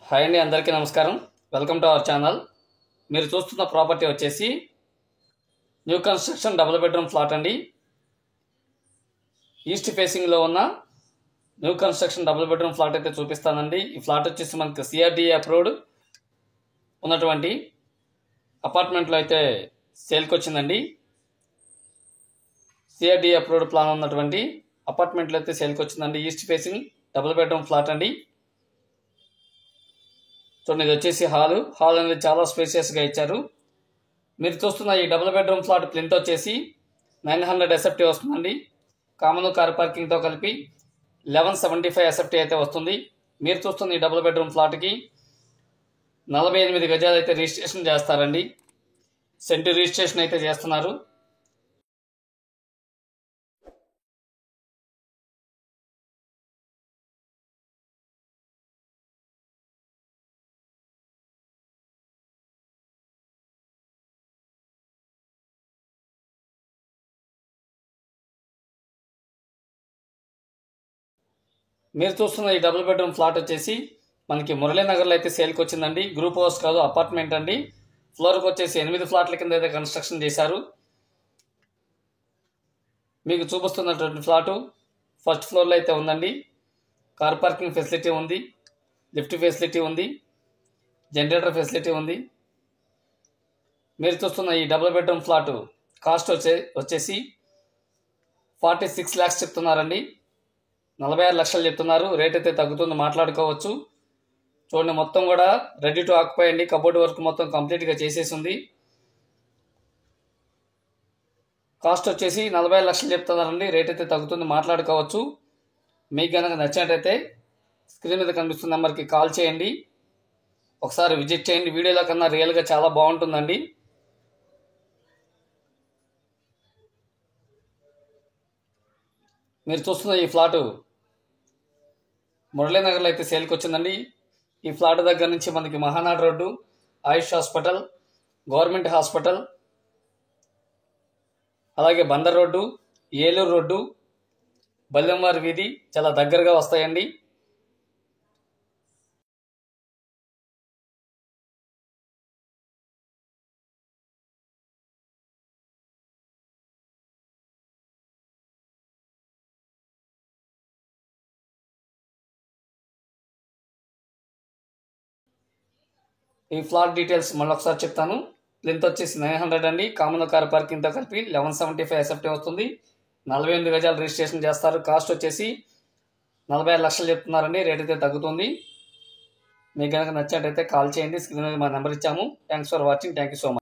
Hi అండి, అందరికీ నమస్కారం. Welcome to our channel. మీరు చూస్తున్న ప్రాపర్టీ వచ్చేసి new construction double bedroom flat అండి. ఈస్ట్ ఫేసింగ్లో ఉన్న new construction double bedroom flat అయితే చూపిస్తానండి. ఈ ఫ్లాట్ వచ్చేసి మనకు సిఆర్డీఏ అప్రూవ్డ్ ఉన్నటువంటి అపార్ట్మెంట్లో అయితే సేల్కి వచ్చిందండి. సిఆర్డీఏ అప్రూవ్డ్ ప్లాన్ ఉన్నటువంటి అపార్ట్మెంట్లో అయితే సేల్కి వచ్చిందండి. East facing double bedroom flat అండి. చూడండి, ఇది వచ్చేసి హాల్ అనేది చాలా స్పేసియస్గా ఇచ్చారు. మీరు చూస్తున్న ఈ డబుల్ బెడ్రూమ్ ఫ్లాట్ ప్లింత్ వచ్చేసి 900 ఎస్ఎఫ్టీ వస్తుందండి. కామన్ కార్ పార్కింగ్తో కలిపి 1175 ఎస్ఎఫ్టీ అయితే వస్తుంది. మీరు చూస్తున్న ఈ డబుల్ బెడ్రూమ్ ఫ్లాట్కి 48 గజాలు అయితే రిజిస్ట్రేషన్ చేస్తారండి. సెంటు రిజిస్ట్రేషన్ అయితే చేస్తున్నారు. మీరు చూస్తున్న ఈ డబుల్ బెడ్రూమ్ ఫ్లాట్ వచ్చేసి మనకి మురళీనగర్లో అయితే సేల్కి వచ్చిందండి. గ్రూప్ హౌస్ కాదు, అపార్ట్మెంట్ అండి. ఫ్లోర్కి వచ్చేసి 8 ఫ్లాట్ల కింద అయితే కన్స్ట్రక్షన్ చేశారు. మీకు చూపిస్తున్నటువంటి ఫ్లాటు ఫస్ట్ ఫ్లోర్లో అయితే ఉందండి. కార్ పార్కింగ్ ఫెసిలిటీ ఉంది, లిఫ్ట్ ఫెసిలిటీ ఉంది, జనరేటర్ ఫెసిలిటీ ఉంది. మీరు చూస్తున్న ఈ డబుల్ బెడ్రూమ్ ఫ్లాటు కాస్ట్ వచ్చేసి 46 lakhs చెప్తున్నారండి. 46 లక్షలు చెప్తున్నారు. రేట్ అయితే తగ్గుతుంది, మాట్లాడుకోవచ్చు. చూడండి, మొత్తం కూడా రెడీ టు ఆక్యుపై అండి. కబోర్డ్ వర్క్ మొత్తం కంప్లీట్గా చేసేసి ఉంది. కాస్ట్ వచ్చేసి 46 లక్షలు చెప్తున్నారండి. రేట్ అయితే తగ్గుతుంది, మాట్లాడుకోవచ్చు. మీకు కనుక నచ్చినట్టయితే స్క్రీన్ మీద కనిపిస్తున్న నెంబర్కి కాల్ చేయండి, ఒకసారి విజిట్ చేయండి. వీడియోలో కన్నా రియల్గా చాలా బాగుంటుందండి. మీరు చూస్తున్న ఈ ఫ్లాటు మురళీనగర్లో అయితే సేల్కి వచ్చిందండి. ఈ ఫ్లాట్ దగ్గర నుంచి మనకి మహానాడు రోడ్డు, ఆయుష్ హాస్పిటల్, గవర్నమెంట్ హాస్పిటల్, అలాగే బందర్ రోడ్డు, ఏలూరు రోడ్డు, బల్లెంవారి వీధి చాలా దగ్గరగా వస్తాయండి. ఈ ఫ్లాట్ డీటెయిల్స్ మళ్ళీ ఒకసారి చెప్తాను. ప్లింత్ వచ్చేసి 900 అండి. కామన్ కార్ పార్కింగ్తో కలిపి 1175 ఎస్ఎఫ్టీ వస్తుంది. 48 గజాలు రిజిస్ట్రేషన్ చేస్తారు. కాస్ట్ వచ్చేసి 46 లక్షలు చెప్తున్నారండి. రేట్ అయితే తగ్గుతుంది. మీకు కనుక నచ్చినట్టయితే కాల్ చేయండి. స్క్రీన్ మీద మా నెంబర్ ఇచ్చాము. Thanks for watching. Thank you so much.